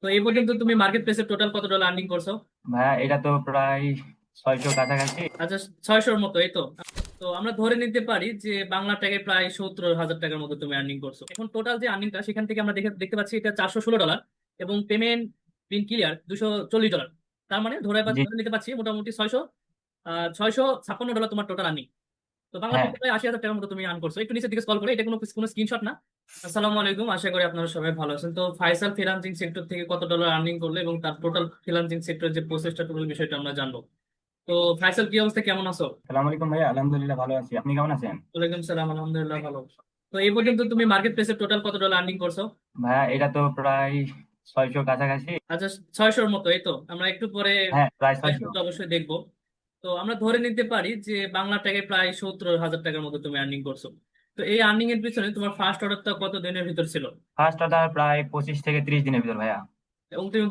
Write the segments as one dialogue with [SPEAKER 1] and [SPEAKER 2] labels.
[SPEAKER 1] তো এই পর্যন্ত তুমি মার্কেট প্লেসে টোটাল কত ডলার আর্নিং করছো?
[SPEAKER 2] ভাইয়া এটা তো প্রায় 600 কাছাকাছি।
[SPEAKER 1] আচ্ছা, 600-র মতো, এই তো। তো আমরা ধরে নিতে পারি যে বাংলা টাকায় প্রায় 70,000 টাকার মতো তুমি আর্নিং করছো। এখন টোটাল যে আর্নিংটা সেখান থেকে আমরা দেখে দেখতে পাচ্ছি এটা 416 ডলার, এবং পেমেন্ট বিন ক্লিয়ার $240। তার মানে
[SPEAKER 2] জি।
[SPEAKER 1] ধরে নিতে পারছি মোটামুটি 656 ডলার তোমার টোটাল আর্নিং। তো বাংলা
[SPEAKER 2] হ্যাঁ।
[SPEAKER 1] টাকায় প্রায় 80,000 টাকার মতো তুমি আর্ন করছো। একটু নিচের দিকে স্ক্রল করে, এটা কোনো কোনো স্ক্রিনশট না। আসসালামু আলাইকুম, আশা করি আপনারা সবাই ভালো আছেন। তো ফাইসাল ফ্রিল্যান্সিং সেক্টর থেকে কত ডলার আর্নিং করলো এবং তার টোটাল ফ্রিল্যান্সিং সেক্টর যে প্রসেসটা, টোটাল বিষয়টা আমরা জানবো। তো ফাইসাল, কি অবস্থা, কেমন আছো?
[SPEAKER 2] সালাম আলাইকুম ভাইয়া, আলহামদুলিল্লাহ ভালো আছি। আপনি কেমন আছেন?
[SPEAKER 1] ওয়ালাইকুম সালাম, আলহামদুলিল্লাহ ভালো। তো এই পর্যন্ত তুমি মার্কেট প্লেসে টোটাল কত ডলার আর্নিং করছো?
[SPEAKER 2] ভাইয়া এটা তো প্রায় 600 কাছাকাছি।
[SPEAKER 1] আচ্ছা, 600-র মতো, এই তো। আমরা একটু পরে
[SPEAKER 2] হ্যাঁ, প্রায় 600।
[SPEAKER 1] 600 অবশ্যই দেখবো। তো আমরা ধরে নিতে পারি যে বাংলা টাকায় প্রায় 70,000 টাকার মতো তুমি আর্নিং করছো। তো এই আর্নিং এর পিছনে তোমার ফার্স্ট অর্ডারটা কত দিনের ভিতর ছিল?
[SPEAKER 2] ফার্স্ট অর্ডার প্রায় 25 থেকে 30 দিনের ভিতর ভাইয়া।
[SPEAKER 1] এবং তুমি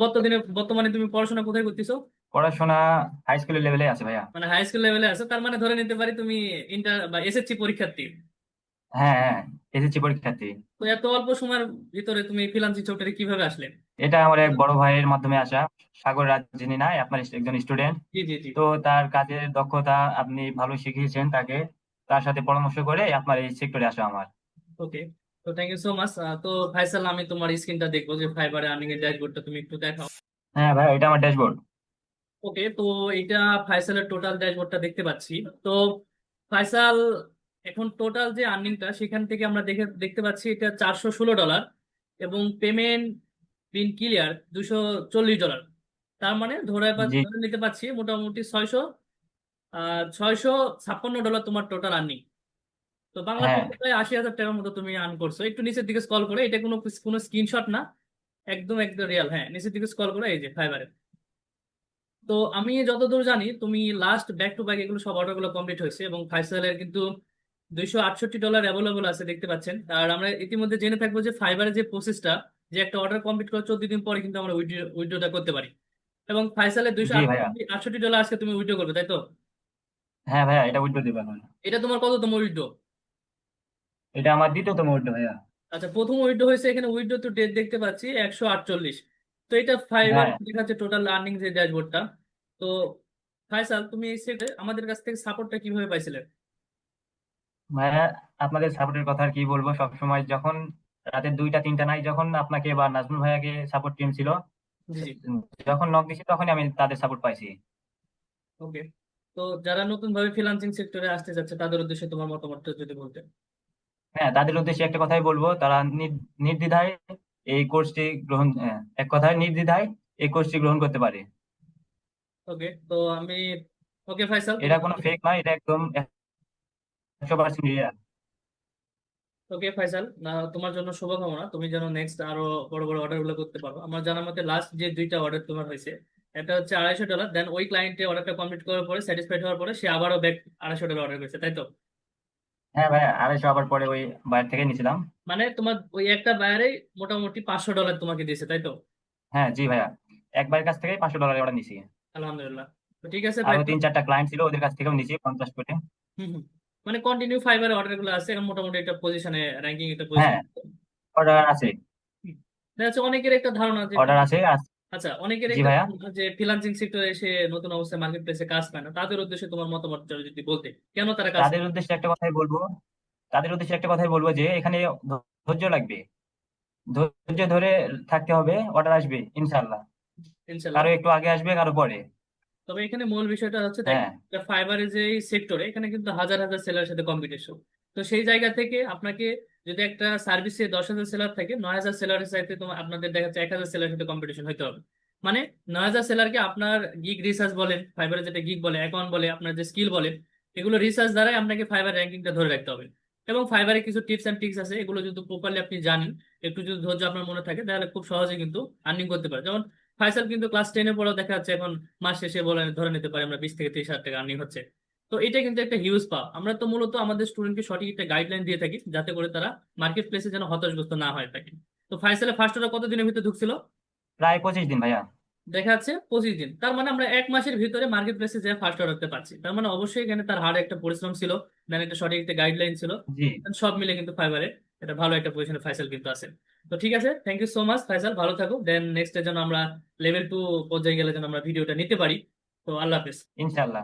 [SPEAKER 1] বর্তমানে তুমি পড়াশোনা কোথায় করতেছো?
[SPEAKER 2] পড়াশোনা হাই স্কুলের লেভেলে আছে ভাইয়া।
[SPEAKER 1] মানে হাই স্কুল লেভেলে আছে, তার মানে ধরে নিতে পারি তুমি ইন্টার বা এসএসসি পরীক্ষার্থী।
[SPEAKER 2] হ্যাঁ হ্যাঁ, এসএসসি পরীক্ষার্থী।
[SPEAKER 1] তো এত অল্প সময়ের ভিতরে তুমি ফ্রিল্যান্সিং সেক্টরে কিভাবে আসলে?
[SPEAKER 2] এটা আমার এক বড় ভাইয়ের মাধ্যমে আসা। সাগর রাজ, যিনি নাই আপনার একজন স্টুডেন্ট।
[SPEAKER 1] জি জি জি।
[SPEAKER 2] তো তার কাজের দক্ষতা আপনি ভালো শিখিয়েছেন তাকে। তার সাথে পরামর্শ করে আপনার এই সেক্টরে আসা আমার।
[SPEAKER 1] ওকে। তো থ্যাংক ইউ সো মাচ। তো ফাইসাল, আমি তোমার স্ক্রিনটা দেখবো যে ফাইবারে আর্নিং এর ড্যাশবোর্ডটা তুমি একটু দেখাও।
[SPEAKER 2] হ্যাঁ ভাইয়া, এটা আমার ড্যাশবোর্ড।
[SPEAKER 1] ওকে, তো এটা ফাইসালের টোটাল ড্যাশবোর্ডটা দেখতে পাচ্ছি। তো ফাইসাল, এখন টোটাল যে আর্নিংটা সেখান থেকে আমরা দেখতে পাচ্ছি এটা 416 ডলার, এবং পেমেন্ট বিন ক্লিয়ার $240। তার মানে
[SPEAKER 2] জি।
[SPEAKER 1] ধরে নিতে পারছি মোটামুটি 656 ডলার তোমার টোটাল আর্নিং। তো বাংলা
[SPEAKER 2] হ্যাঁ
[SPEAKER 1] টাকায় প্রায় 80,000 টাকার মতো তুমি আর্ন করছো। একটু নিচের দিকে স্ক্রল করে, এটা কোনো কোনো স্ক্রিনশট না, একদম একদম রিয়াল। হ্যাঁ, নিচের দিকে স্ক্রল করে, এই যে ফাইবারে। তো আমি যতদূর জানি তুমি লাস্ট ব্যাক টু ব্যাক এগুলো সব অর্ডার গুলো কমপ্লিট হয়েছে, এবং ফাইসালের কিন্তু $268 অ্যাভেলেবল আছে দেখতে পাচ্ছেন। আর আমরা ইতিমধ্যে জেনে থাকবো যে ফাইবারের যে প্রসেসটা, যে একটা অর্ডার কমপ্লিট করে 14 দিন পরে কিন্তু আমরা উইথড্রটা করতে পারি। এবং ফাইসালের দুইশো
[SPEAKER 2] জি ভাইয়া।
[SPEAKER 1] আটষট্টি ডলার আজকে তুমি উইথড্র করবে, তাই তো?
[SPEAKER 2] হ্যাঁ ভাইয়া, এটা উইথড্র দিবেন।
[SPEAKER 1] এটা তোমার কততম উইথড্র?
[SPEAKER 2] এটা আমার দ্বিতীয়তম উইথড্র ভাইয়া।
[SPEAKER 1] আচ্ছা, প্রথম উইথড্র হয়েছে, এখানে উইথড্র তো ডেট দেখতে পাচ্ছি 148। তো এটা ফাইবার
[SPEAKER 2] হ্যাঁ
[SPEAKER 1] দেখাচ্ছে টোটাল আর্নিং যে ড্যাশবোর্ডটা। তো ফাইসাল, তুমি এই সেটে আমাদের কাছ থেকে সাপোর্টটা কিভাবে পাইছিলে?
[SPEAKER 2] ভাইয়া, আপনাদের সাপোর্টের কথা আর কি বলবো। সবসময় যখন রাতে 2টা 3টা নাই, যখন আপনাকে বা নাজমুল ভাইয়াকে সাপোর্ট টিম ছিল,
[SPEAKER 1] জি জি।
[SPEAKER 2] যখন নক দিছি তখনই আমি তাদের সাপোর্ট পাইছি।
[SPEAKER 1] ওকে। তো যারা নতুন ভাবে ফ্রিল্যান্সিং সেক্টরে আসতে যাচ্ছে তাদের উদ্দেশ্যে তোমার মতামতটা যদি বলতে।
[SPEAKER 2] হ্যাঁ, তাদের উদ্দেশ্যে একটা কথাই বলবো, তারা নির্দ্বিধায় এই কোর্সটি গ্রহণ, এক কথায় নির্দ্বিধায় এই কোর্সটি গ্রহণ করতে পারে।
[SPEAKER 1] ওকে, তো আমি, ওকে ফাইসাল,
[SPEAKER 2] এটা কোনো ফেক নয়, এটা একদম 100% রিয়েল।
[SPEAKER 1] ওকে ফাইসাল, তোমার জন্য শুভকামনা। তুমি যেন নেক্সট আরো বড় বড় অর্ডার গুলো করতে পারো। আমার জানার মতে লাস্ট যে দুইটা অর্ডার তোমার হয়েছে, একটা হচ্ছে $250, দেন ওই ক্লায়েন্টে অর্ডারটা কমপ্লিট করার পরে স্যাটিসফাইড হওয়ার পরে সে আবারও ব্যাক $250 অর্ডার করেছে, তাই তো?
[SPEAKER 2] হ্যাঁ ভাইয়া, 250 আবার পরে ওই বাইরে থেকে নিয়েছিলাম।
[SPEAKER 1] মানে তোমার ওই একটা বায়ারে মোটামুটি $500 তোমাকে দিয়েছে, তাই তো?
[SPEAKER 2] হ্যাঁ জি ভাইয়া, একবার কাছ থেকে 500 ডলার অর্ডার নিছি।
[SPEAKER 1] আলহামদুলিল্লাহ। তো ঠিক আছে
[SPEAKER 2] আরো
[SPEAKER 1] ফাইসাল।
[SPEAKER 2] 3 4টা ক্লায়েন্ট ছিল, ওদের কাছ থেকেও নিছি 50 করে।
[SPEAKER 1] হুম হুম। মানে কন্টিনিউ ফাইবারে অর্ডার গুলো আছে, এখন মোটামুটি একটা পজিশনে, র্যাঙ্কিং একটা পজিশন।
[SPEAKER 2] হ্যাঁ, অর্ডার আছে।
[SPEAKER 1] দেখা যাচ্ছে অনেকের একটা ধারণা যে
[SPEAKER 2] অর্ডার আছে
[SPEAKER 1] আচ্ছা, অনেকের
[SPEAKER 2] জি
[SPEAKER 1] একটা
[SPEAKER 2] ভাইয়া।
[SPEAKER 1] ধারণা যে ফ্রিল্যান্সিং সেক্টরে এসে নতুন অবস্থায় মার্কেট প্লেসে কাজ পায় না, তাদের উদ্দেশ্যে তোমার মতামত যদি বলতে, কেন তারা কাজ
[SPEAKER 2] তাদের
[SPEAKER 1] পায়
[SPEAKER 2] উদ্দেশ্যে একটা কথাই বলবো, তাদের উদ্দেশ্যে একটা কথাই বলবো যে এখানে ধৈর্য লাগবে। ধৈর্য ধরে থাকতে হবে, অর্ডার আসবে ইনশাল্লাহ।
[SPEAKER 1] না? ইনশাল্লাহ।
[SPEAKER 2] কারো একটু আগে আসবে, কারো পরে।
[SPEAKER 1] তবে এখানে মূল বিষয়টা হচ্ছে দেখ,
[SPEAKER 2] হ্যাঁ।
[SPEAKER 1] ফাইবারের যে সেক্টরে এখানে কিন্তু হাজার হাজার সেলারের সাথে কম্পিটিশন। তো সেই জায়গা থেকে আপনাকে, যদি একটা সার্ভিসে 10,000 সেলার থাকে, 9,000 সেলারের সাথে তোমার আপনাদের দেখা যাচ্ছে 1,000 সেলারের সাথে কম্পিটিশন হতে হবে। মানে 9,000 সেলারকে আপনার গিগ রিসার্চ বলেন, ফাইবারে যেটা গিগ বলে, অ্যাকাউন্ট বলে, আপনার যে স্কিল বলে, এগুলো রিসার্চ দ্বারাই আপনাকে ফাইবার র্যাঙ্কিংটা ধরে রাখতে হবে। এবং ফাইবারে কিছু টিপস অ্যান্ড ট্রিক্স আছে, এগুলো যদি প্রপারলি আপনি জানেন, একটু যদি ধৈর্য আপনার মনে থাকে, তাহলে খুব সহজে কিন্তু আর্নিং করতে পারে। যেমন ফাইসাল কিন্তু ক্লাস 10-এ পড়াও দেখা যাচ্ছে এখন মাস শেষে বলে ধরে নিতে পারি আমরা 20 থেকে 30 হাজার টাকা আর্নিং হচ্ছে। তো এটা কিন্তু একটা হিউজ পাওয়া। আমরা তো মূলত আমাদের স্টুডেন্টকে সঠিক একটা গাইডলাইন দিয়ে থাকি যাতে করে তারা মার্কেট প্লেসে যেন হতাশগ্রস্ত না হয়ে থাকে। তো ফাইসালের ফার্স্ট অর্ডার কত দিনের ভিতরে ঢুকছিল?
[SPEAKER 2] প্রায় 25 দিন ভাইয়া।
[SPEAKER 1] দেখা যাচ্ছে 25 দিন। তার মানে আমরা 1 মাসের ভিতরে মার্কেট প্লেসে যে ফার্স্ট অর্ডারতে পারছি, তার মানে অবশ্যই এখানে তার হার্ড একটা পরিশ্রম ছিল, দেন একটা সঠিক একটা গাইডলাইন ছিল।
[SPEAKER 2] জি।
[SPEAKER 1] সব মিলে কিন্তু ফাইবারে এটা ভালো একটা পজিশনে ফাইসাল কিন্তু আছে। তো ঠিক আছে, thank you so much Faisal, ভালো থাকো। দেন নেক্সট এর জন্য আমরা লেভেল 2 পর্যায়ে গেলে যেন আমরা ভিডিওটা নিতে পারি। তো আল্লাহ হাফেজ।
[SPEAKER 2] ইনশাল্লাহ।